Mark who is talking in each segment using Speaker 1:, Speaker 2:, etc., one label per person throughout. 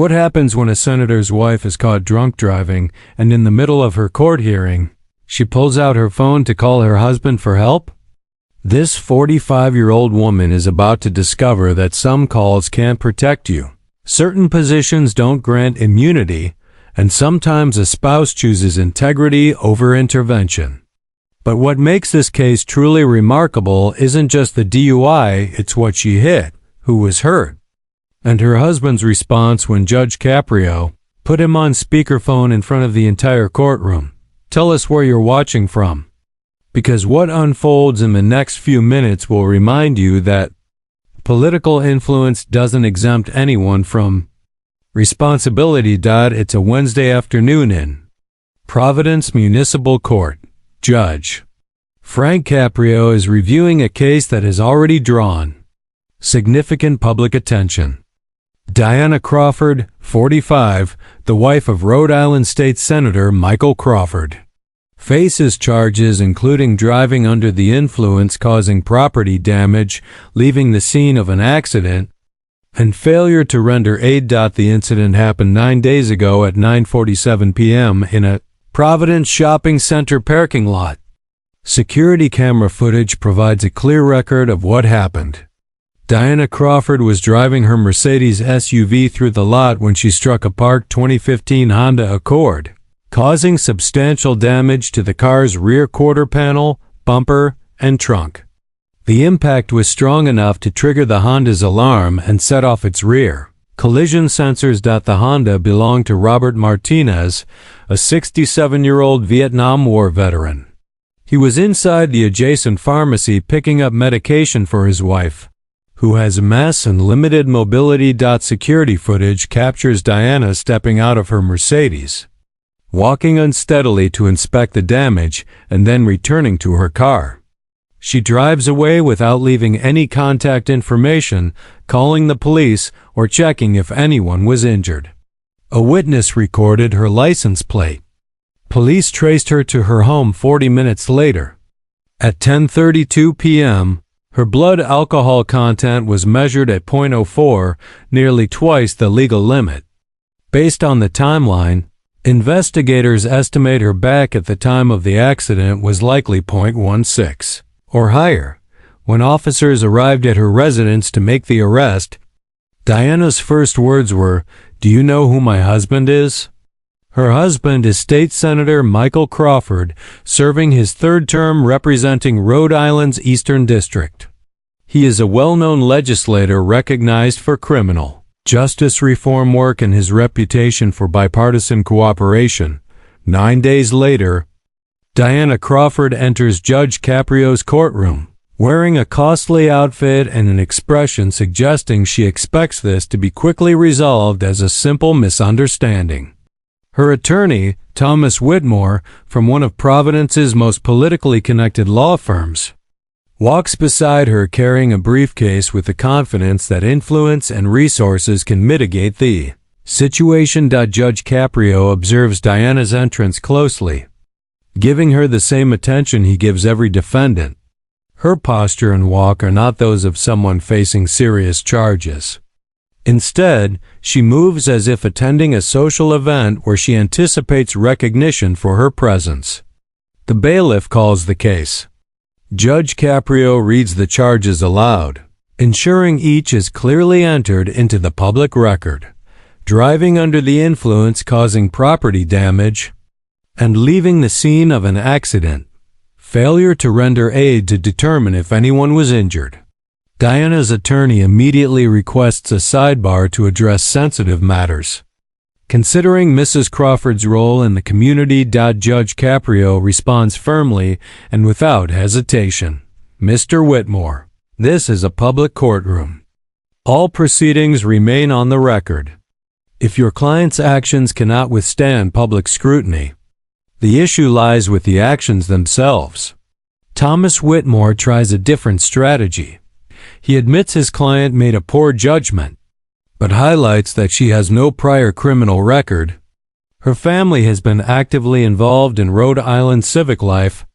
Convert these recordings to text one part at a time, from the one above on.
Speaker 1: What happens when a senator's wife is caught drunk driving and in the middle of her court hearing, she pulls out her phone to call her husband for help? This 45-year-old woman is about to discover that some calls can't protect you. Certain positions don't grant immunity, and sometimes a spouse chooses integrity over intervention. But what makes this case truly remarkable isn't just the DUI, it's what she hit, who was hurt, and her husband's response when Judge Caprio put him on speakerphone in front of the entire courtroom. Tell us where you're watching from, because what unfolds in the next few minutes will remind you that political influence doesn't exempt anyone from responsibility. It's a Wednesday afternoon in Providence Municipal Court. Judge Frank Caprio is reviewing a case that has already drawn significant public attention. Diana Crawford, 45, the wife of Rhode Island State Senator Michael Crawford, faces charges including driving under the influence causing property damage, leaving the scene of an accident, and failure to render aid. The incident happened 9 days ago at 9:47 p.m. in a Providence shopping center parking lot. Security camera footage provides a clear record of what happened. Diana Crawford was driving her Mercedes SUV through the lot when she struck a parked 2015 Honda Accord, causing substantial damage to the car's rear quarter panel, bumper, and trunk. The impact was strong enough to trigger the Honda's alarm and set off its rear collision sensors. The Honda belonged to Robert Martinez, a 67-year-old Vietnam War veteran. He was inside the adjacent pharmacy picking up medication for his wife, who has MS and limited mobility. Security footage captures Diana stepping out of her Mercedes, walking unsteadily to inspect the damage, and then returning to her car. She drives away without leaving any contact information, calling the police, or checking if anyone was injured. A witness recorded her license plate. Police traced her to her home 40 minutes later. At 10:32 p.m., her blood alcohol content was measured at 0.04, nearly twice the legal limit. Based on the timeline, investigators estimate her BAC at the time of the accident was likely 0.16 or higher. When officers arrived at her residence to make the arrest, Diana's first words were, "Do you know who my husband is?" Her husband is State Senator Michael Crawford, serving his third term representing Rhode Island's Eastern District. He is a well-known legislator recognized for criminal justice reform work and his reputation for bipartisan cooperation. 9 days later, Diana Crawford enters Judge Caprio's courtroom, wearing a costly outfit and an expression suggesting she expects this to be quickly resolved as a simple misunderstanding. Her attorney, Thomas Whitmore, from one of Providence's most politically connected law firms, walks beside her carrying a briefcase with the confidence that influence and resources can mitigate the situation. Judge Caprio observes Diana's entrance closely, giving her the same attention he gives every defendant. Her posture and walk are not those of someone facing serious charges. Instead, she moves as if attending a social event where she anticipates recognition for her presence. The bailiff calls the case. Judge Caprio reads the charges aloud, ensuring each is clearly entered into the public record. Driving under the influence causing property damage, and leaving the scene of an accident. Failure to render aid to determine if anyone was injured. Diana's attorney immediately requests a sidebar to address sensitive matters. Considering Mrs. Crawford's role in the community, Judge Caprio responds firmly and without hesitation. Mr. Whitmore, this is a public courtroom. All proceedings remain on the record. If your client's actions cannot withstand public scrutiny, the issue lies with the actions themselves. Thomas Whitmore tries a different strategy. He admits his client made a poor judgment, but highlights that she has no prior criminal record. Her family has been actively involved in Rhode Island civic life,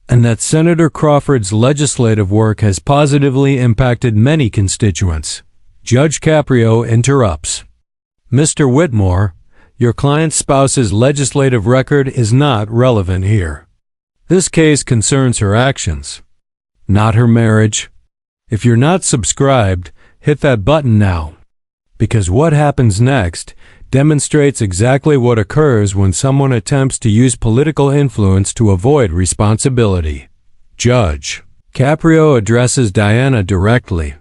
Speaker 1: and that Senator Crawford's legislative work has positively impacted many constituents. Judge Caprio interrupts. Mr. Whitmore, your client's spouse's legislative record is not relevant here. This case concerns her actions, not her marriage. If you're not subscribed, hit that button now, because what happens next demonstrates exactly what occurs when someone attempts to use political influence to avoid responsibility. Judge Caprio addresses Diana directly.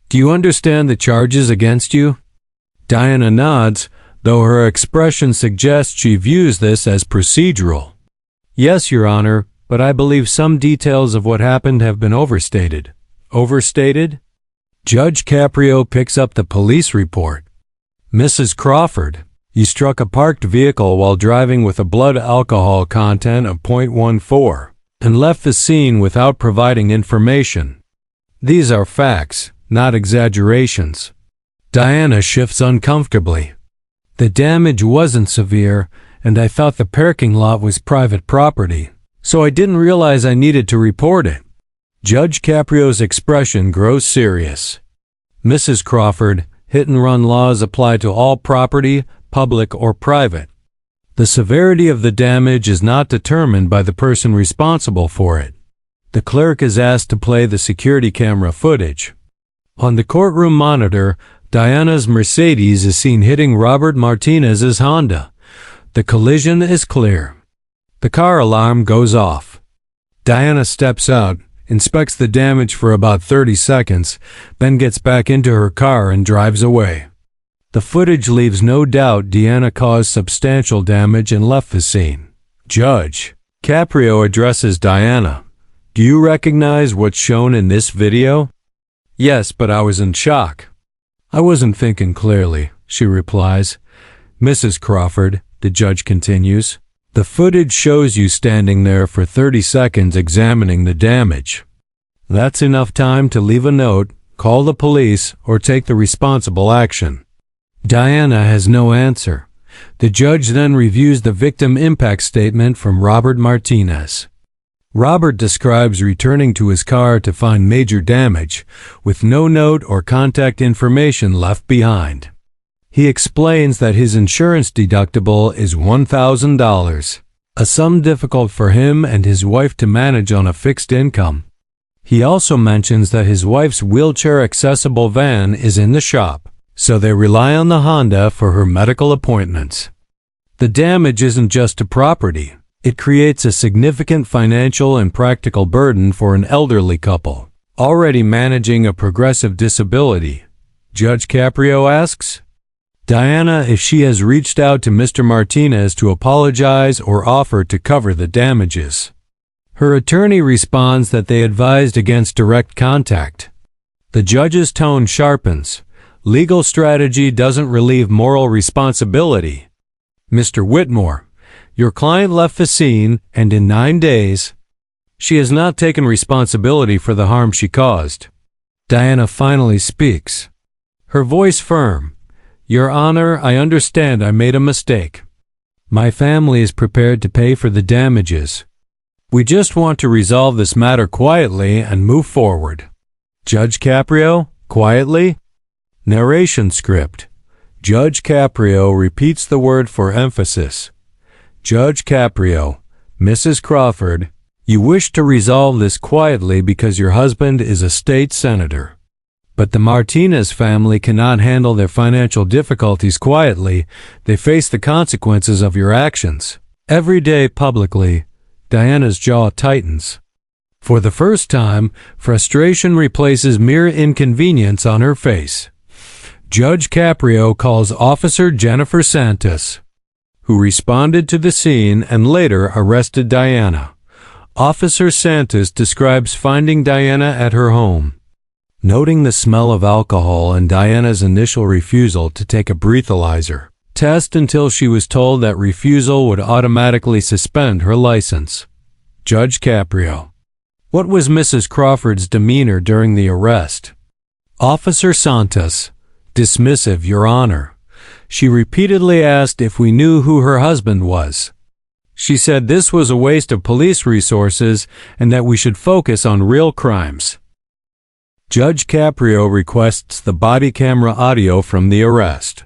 Speaker 1: Do you understand the charges against you? Diana nods, though her expression suggests she views this as procedural. Yes, Your Honor, but I believe some details of what happened have been overstated. Overstated? Judge Caprio picks up the police report. Mrs. Crawford, you struck a parked vehicle while driving with a blood alcohol content of 0.14 and left the scene without providing information. These are facts, not exaggerations. Diana shifts uncomfortably. The damage wasn't severe, and I thought the parking lot was private property, so I didn't realize I needed to report it. Judge Caprio's expression grows serious. Mrs. Crawford, hit-and-run laws apply to all property, public or private. The severity of the damage is not determined by the person responsible for it. The clerk is asked to play the security camera footage. On the courtroom monitor, Diana's Mercedes is seen hitting Robert Martinez's Honda. The collision is clear. The car alarm goes off. Diana steps out, inspects the damage for about 30 seconds, then gets back into her car and drives away. The footage leaves no doubt Diana caused substantial damage and left the scene. Judge Caprio addresses Diana. Do you recognize what's shown in this video? Yes, but I was in shock. I wasn't thinking clearly, she replies. Mrs. Crawford, the judge continues, the footage shows you standing there for 30 seconds examining the damage. That's enough time to leave a note, call the police, or take the responsible action. Diana has no answer. The judge then reviews the victim impact statement from Robert Martinez. Robert describes returning to his car to find major damage, with no note or contact information left behind. He explains that his insurance deductible is $1,000, a sum difficult for him and his wife to manage on a fixed income. He also mentions that his wife's wheelchair-accessible van is in the shop, so they rely on the Honda for her medical appointments. The damage isn't just to property. It creates a significant financial and practical burden for an elderly couple, already managing a progressive disability. Judge Caprio asks Diana if she has reached out to Mr. Martinez to apologize or offer to cover the damages. Her attorney responds that they advised against direct contact. The judge's tone sharpens. Legal strategy doesn't relieve moral responsibility. Mr. Whitmore, your client left the scene, and in 9 days, she has not taken responsibility for the harm she caused. Diana finally speaks, her voice firm. Your Honor, I understand I made a mistake. My family is prepared to pay for the damages. We just want to resolve this matter quietly and move forward. Judge Caprio, quietly? Narration script. Judge Caprio repeats the word for emphasis. Judge Caprio, Mrs. Crawford, you wish to resolve this quietly because your husband is a state senator. But the Martinez family cannot handle their financial difficulties quietly. They face the consequences of your actions. Every day publicly, Diana's jaw tightens. For the first time, frustration replaces mere inconvenience on her face. Judge Caprio calls Officer Jennifer Santos, who responded to the scene and later arrested Diana. Officer Santos describes finding Diana at her home. Noting the smell of alcohol and Diana's initial refusal to take a breathalyzer test until she was told that refusal would automatically suspend her license. Judge Caprio. What was Mrs. Crawford's demeanor during the arrest? Officer Santos. Dismissive, Your Honor. She repeatedly asked if we knew who her husband was. She said this was a waste of police resources and that we should focus on real crimes. Judge Caprio requests the body camera audio from the arrest.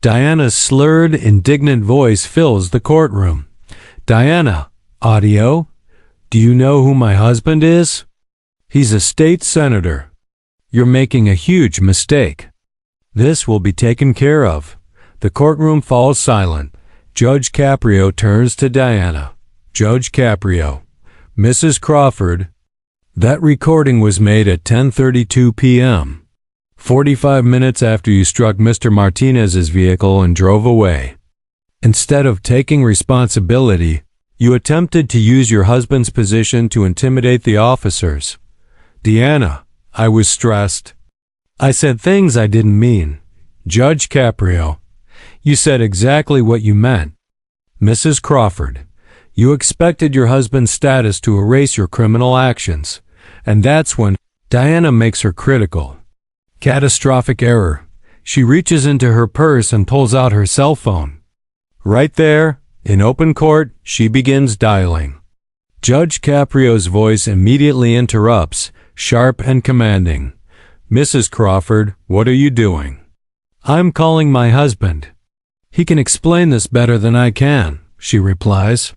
Speaker 1: Diana's slurred, indignant voice fills the courtroom. Diana, audio? Do you know who my husband is? He's a state senator. You're making a huge mistake. This will be taken care of. The courtroom falls silent. Judge Caprio turns to Diana. Judge Caprio. Mrs. Crawford. That recording was made at 10:32 p.m. 45 minutes after you struck Mr. Martinez's vehicle and drove away. Instead of taking responsibility, you attempted to use your husband's position to intimidate the officers. Diana, I was stressed. I said things I didn't mean. Judge Caprio, you said exactly what you meant. Mrs. Crawford, you expected your husband's status to erase your criminal actions, and that's when Diana makes her critical. Catastrophic error. She reaches into her purse and pulls out her cell phone. Right there, in open court, she begins dialing. Judge Caprio's voice immediately interrupts, sharp and commanding. Mrs. Crawford, what are you doing? I'm calling my husband. He can explain this better than I can, she replies.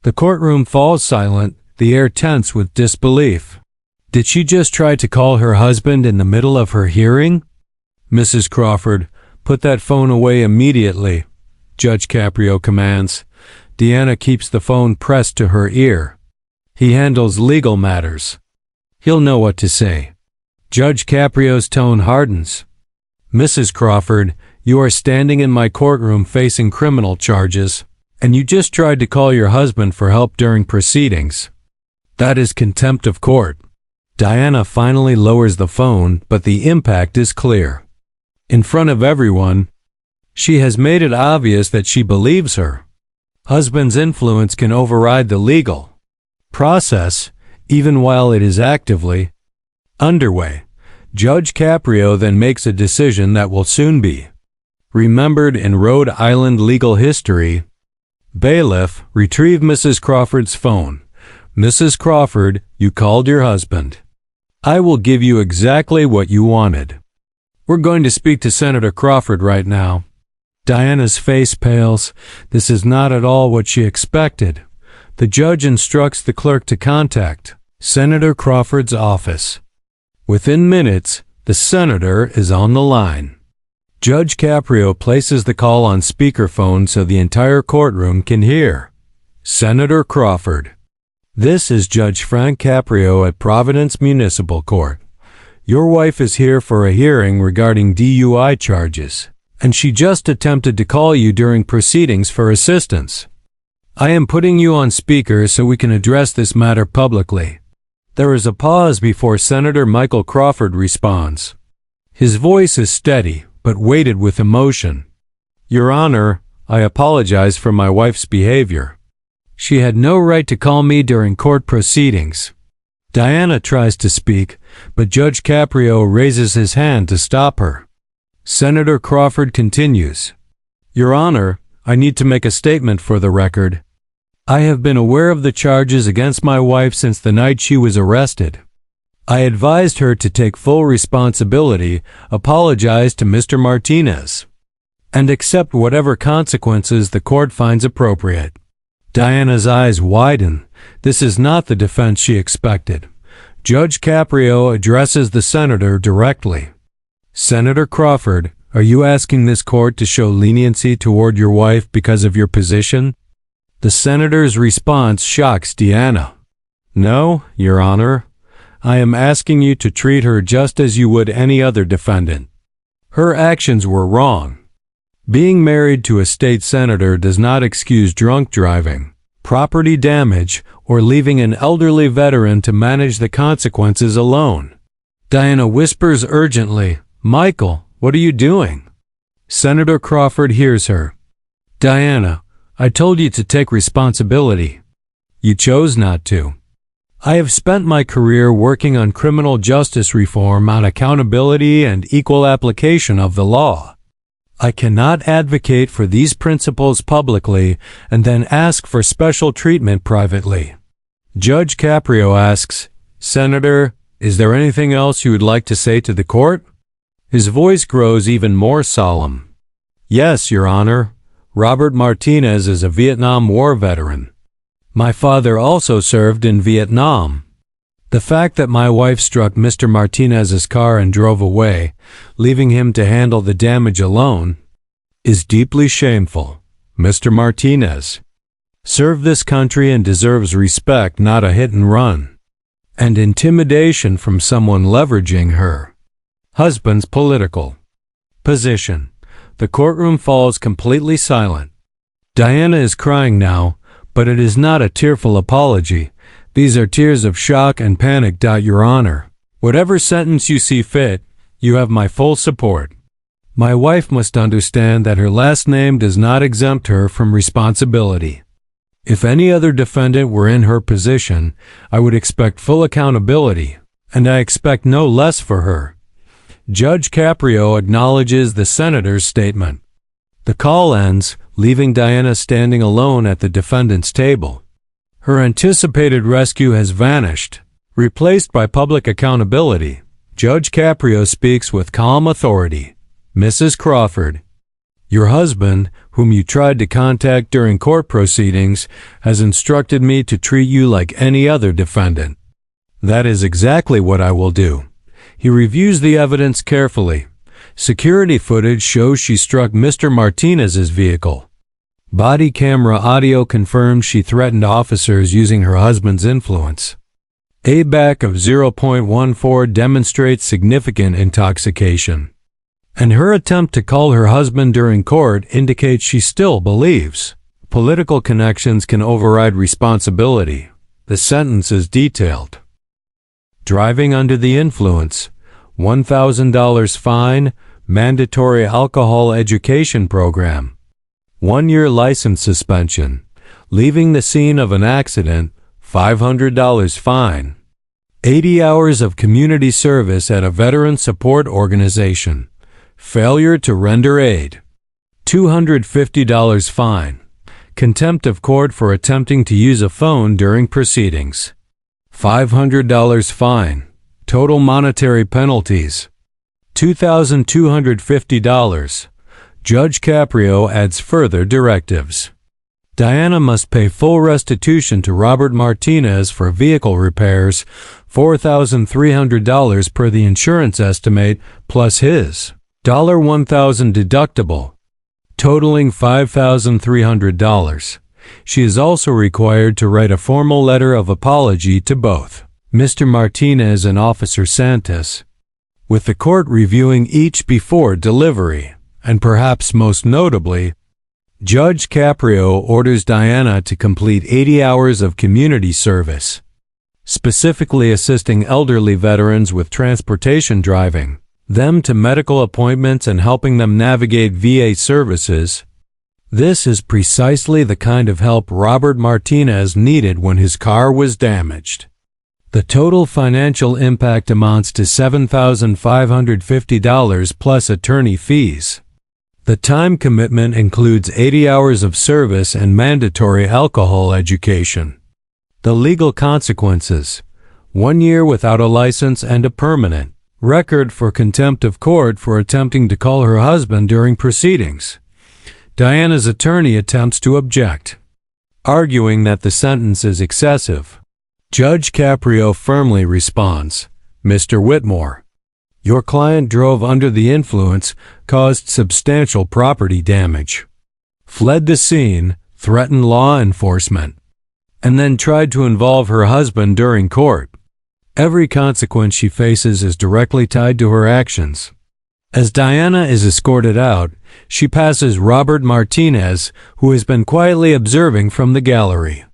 Speaker 1: The courtroom falls silent, the air tense with disbelief. Did she just try to call her husband in the middle of her hearing? Mrs. Crawford, put that phone away immediately, Judge Caprio commands. Diana keeps the phone pressed to her ear. He handles legal matters. He'll know what to say. Judge Caprio's tone hardens. Mrs. Crawford, you are standing in my courtroom facing criminal charges, and you just tried to call your husband for help during proceedings. That is contempt of court. Diana finally lowers the phone, but the impact is clear. In front of everyone, she has made it obvious that she believes her. Husband's influence can override the legal process, even while it is actively underway. Judge Caprio then makes a decision that will soon be remembered in Rhode Island legal history. Bailiff, retrieve Mrs. Crawford's phone. Mrs. Crawford, you called your husband. I will give you exactly what you wanted. We're going to speak to Senator Crawford right now. Diana's face pales. This is not at all what she expected. The judge instructs the clerk to contact Senator Crawford's office. Within minutes, the senator is on the line. Judge Caprio places the call on speakerphone so the entire courtroom can hear. Senator Crawford. This is Judge Frank Caprio at Providence Municipal Court. Your wife is here for a hearing regarding DUI charges, and she just attempted to call you during proceedings for assistance. I am putting you on speaker so we can address this matter publicly. There is a pause before Senator Michael Crawford responds. His voice is steady, but weighted with emotion. Your Honor, I apologize for my wife's behavior. She had no right to call me during court proceedings. Diana tries to speak, but Judge Caprio raises his hand to stop her. Senator Crawford continues. Your Honor, I need to make a statement for the record. I have been aware of the charges against my wife since the night she was arrested. I advised her to take full responsibility, apologize to Mr. Martinez, and accept whatever consequences the court finds appropriate. Diana's eyes widen. This is not the defense she expected. Judge Caprio addresses the senator directly. Senator Crawford, are you asking this court to show leniency toward your wife because of your position? The senator's response shocks Diana. No, Your Honor. I am asking you to treat her just as you would any other defendant. Her actions were wrong. Being married to a state senator does not excuse drunk driving, property damage, or leaving an elderly veteran to manage the consequences alone. Diana whispers urgently, Michael, what are you doing? Senator Crawford hears her. Diana, I told you to take responsibility. You chose not to. I have spent my career working on criminal justice reform on accountability and equal application of the law. I cannot advocate for these principles publicly and then ask for special treatment privately. Judge Caprio asks, Senator, is there anything else you would like to say to the court? His voice grows even more solemn. Yes, Your Honor. Robert Martinez is a Vietnam War veteran. My father also served in Vietnam. The fact that my wife struck Mr. Martinez's car and drove away, leaving him to handle the damage alone, is deeply shameful. Mr. Martinez served this country and deserves respect, not a hit and run, and intimidation from someone leveraging her husband's political position. The courtroom falls completely silent. Diana is crying now, but it is not a tearful apology. These are tears of shock and panic. Your Honor, whatever sentence you see fit, you have my full support. My wife must understand that her last name does not exempt her from responsibility. If any other defendant were in her position, I would expect full accountability, and I expect no less for her. Judge Caprio acknowledges the senator's statement. The call ends, leaving Diana standing alone at the defendant's table. Her anticipated rescue has vanished, replaced by public accountability. Judge Caprio speaks with calm authority. Mrs. Crawford, your husband, whom you tried to contact during court proceedings, has instructed me to treat you like any other defendant. That is exactly what I will do. He reviews the evidence carefully. Security footage shows she struck Mr. Martinez's vehicle. Body camera audio confirms she threatened officers using her husband's influence. A BAC of 0.14 demonstrates significant intoxication. And her attempt to call her husband during court indicates she still believes political connections can override responsibility. The sentence is detailed. Driving under the influence, $1,000 fine, mandatory alcohol education program, 1-year license suspension, leaving the scene of an accident, $500 fine, 80 hours of community service at a veteran support organization, failure to render aid, $250 fine, contempt of court for attempting to use a phone during proceedings, $500 fine, total monetary penalties, $2,250. Judge Caprio adds further directives. Diana must pay full restitution to Robert Martinez for vehicle repairs, $4,300 per the insurance estimate, plus his $1,000 deductible, totaling $5,300. She is also required to write a formal letter of apology to both Mr. Martinez and Officer Santos, with the court reviewing each before delivery, and perhaps most notably, Judge Caprio orders Diana to complete 80 hours of community service, specifically assisting elderly veterans with transportation, driving them to medical appointments and helping them navigate VA services. This is precisely the kind of help Robert Martinez needed when his car was damaged. The total financial impact amounts to $7,550 plus attorney fees. The time commitment includes 80 hours of service and mandatory alcohol education. The legal consequences: 1 year without a license and a permanent record for contempt of court for attempting to call her husband during proceedings. Diana's attorney attempts to object, arguing that the sentence is excessive. Judge Caprio firmly responds, Mr. Whitmore, your client drove under the influence, caused substantial property damage, fled the scene, threatened law enforcement, and then tried to involve her husband during court. Every consequence she faces is directly tied to her actions. As Diana is escorted out, she passes Robert Martinez, who has been quietly observing from the gallery.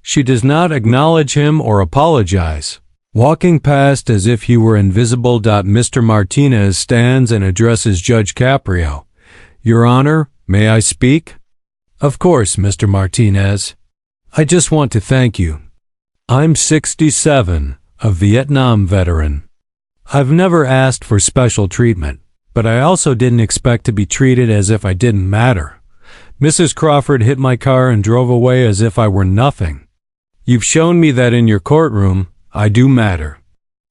Speaker 1: She does not acknowledge him or apologize, walking past as if he were invisible. Mr. Martinez stands and addresses Judge Caprio. Your Honor, may I speak? Of course, Mr. Martinez. I just want to thank you. I'm 67, a Vietnam veteran. I've never asked for special treatment, but I also didn't expect to be treated as if I didn't matter. Mrs. Crawford hit my car and drove away as if I were nothing. You've shown me that in your courtroom, I do matter.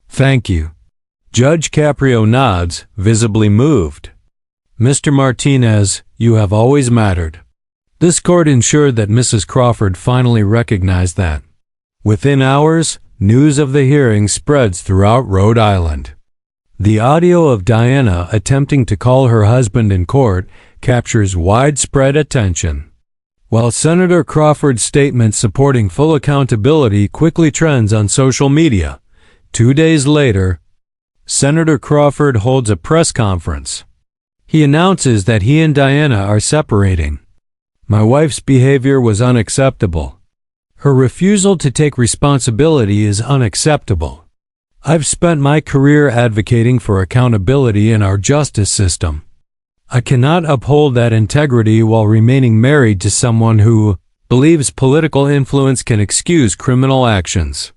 Speaker 1: Thank you. Judge Caprio nods, visibly moved. Mr. Martinez, you have always mattered. This court ensured that Mrs. Crawford finally recognized that. Within hours, news of the hearing spreads throughout Rhode Island. The audio of Diana attempting to call her husband in court captures widespread attention. While Senator Crawford's statement supporting full accountability quickly trends on social media, 2 days later, Senator Crawford holds a press conference. He announces that he and Diana are separating. My wife's behavior was unacceptable. Her refusal to take responsibility is unacceptable. I've spent my career advocating for accountability in our justice system. I cannot uphold that integrity while remaining married to someone who believes political influence can excuse criminal actions.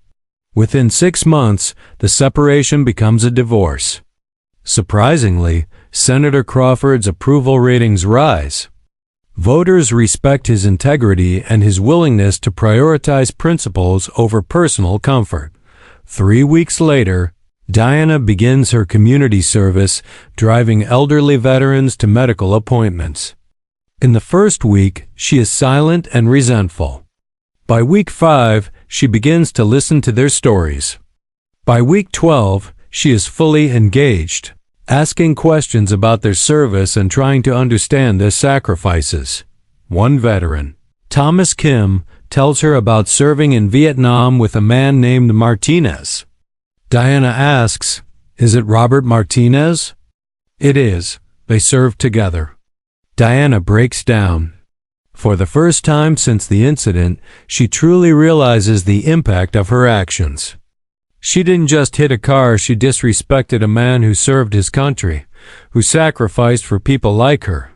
Speaker 1: Within 6 months, the separation becomes a divorce. Surprisingly, Senator Crawford's approval ratings rise. Voters respect his integrity and his willingness to prioritize principles over personal comfort. 3 weeks later, Diana begins her community service, driving elderly veterans to medical appointments. In the first week, she is silent and resentful. By week 5, she begins to listen to their stories. By week 12, she is fully engaged, asking questions about their service and trying to understand their sacrifices. One veteran, Thomas Kim, tells her about serving in Vietnam with a man named Martinez. Diana asks, "Is it Robert Martinez?" "It is. They served together." Diana breaks down. For the first time since the incident, she truly realizes the impact of her actions. She didn't just hit a car, she disrespected a man who served his country, who sacrificed for people like her,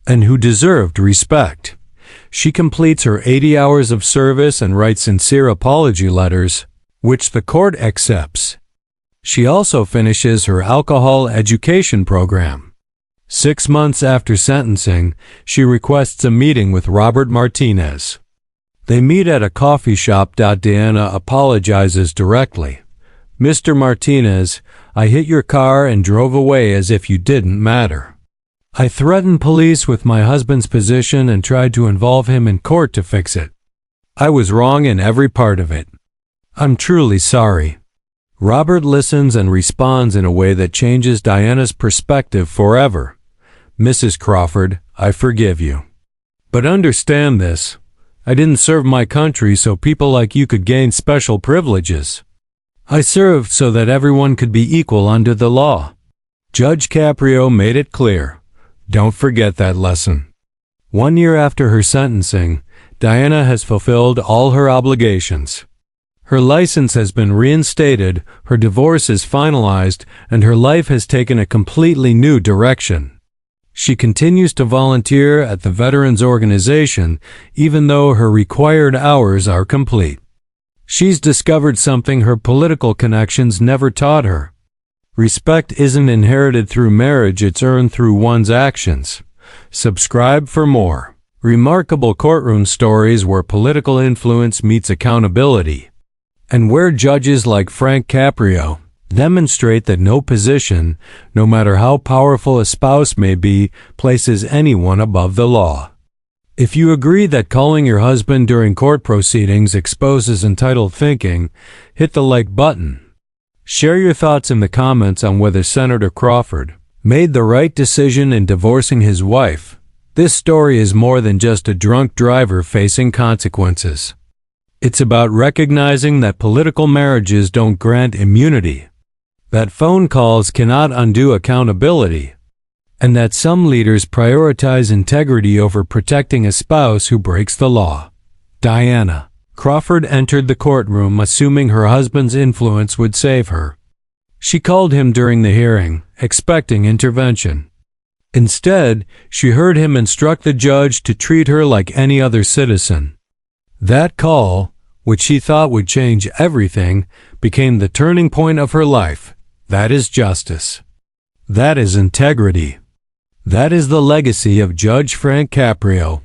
Speaker 1: and who deserved respect. She completes her 80 hours of service and writes sincere apology letters, which the court accepts. She also finishes her alcohol education program. 6 months after sentencing, she requests a meeting with Robert Martinez. They meet at a coffee shop. Diana apologizes directly. "Mr. Martinez, I hit your car and drove away as if you didn't matter. I threatened police with my husband's position and tried to involve him in court to fix it. I was wrong in every part of it. I'm truly sorry." Robert listens and responds in a way that changes Diana's perspective forever. "Mrs. Crawford, I forgive you. But understand this. I didn't serve my country so people like you could gain special privileges. I served so that everyone could be equal under the law." Judge Caprio made it clear. Don't forget that lesson. 1 year after her sentencing, Diana has fulfilled all her obligations. Her license has been reinstated, her divorce is finalized, and her life has taken a completely new direction. She continues to volunteer at the Veterans Organization, even though her required hours are complete. She's discovered something her political connections never taught her. Respect isn't inherited through marriage, it's earned through one's actions. Subscribe for more remarkable courtroom stories where political influence meets accountability, and where judges like Frank Caprio demonstrate that no position, no matter how powerful a spouse may be, places anyone above the law. If you agree that calling your husband during court proceedings exposes entitled thinking, hit the like button. Share your thoughts in the comments on whether Senator Crawford made the right decision in divorcing his wife. This story is more than just a drunk driver facing consequences. It's about recognizing that political marriages don't grant immunity, that phone calls cannot undo accountability, and that some leaders prioritize integrity over protecting a spouse who breaks the law. Diana Crawford entered the courtroom assuming her husband's influence would save her. She called him during the hearing, expecting intervention. Instead, she heard him instruct the judge to treat her like any other citizen. That call, which she thought would change everything, became the turning point of her life. That is justice. That is integrity. That is the legacy of Judge Frank Caprio.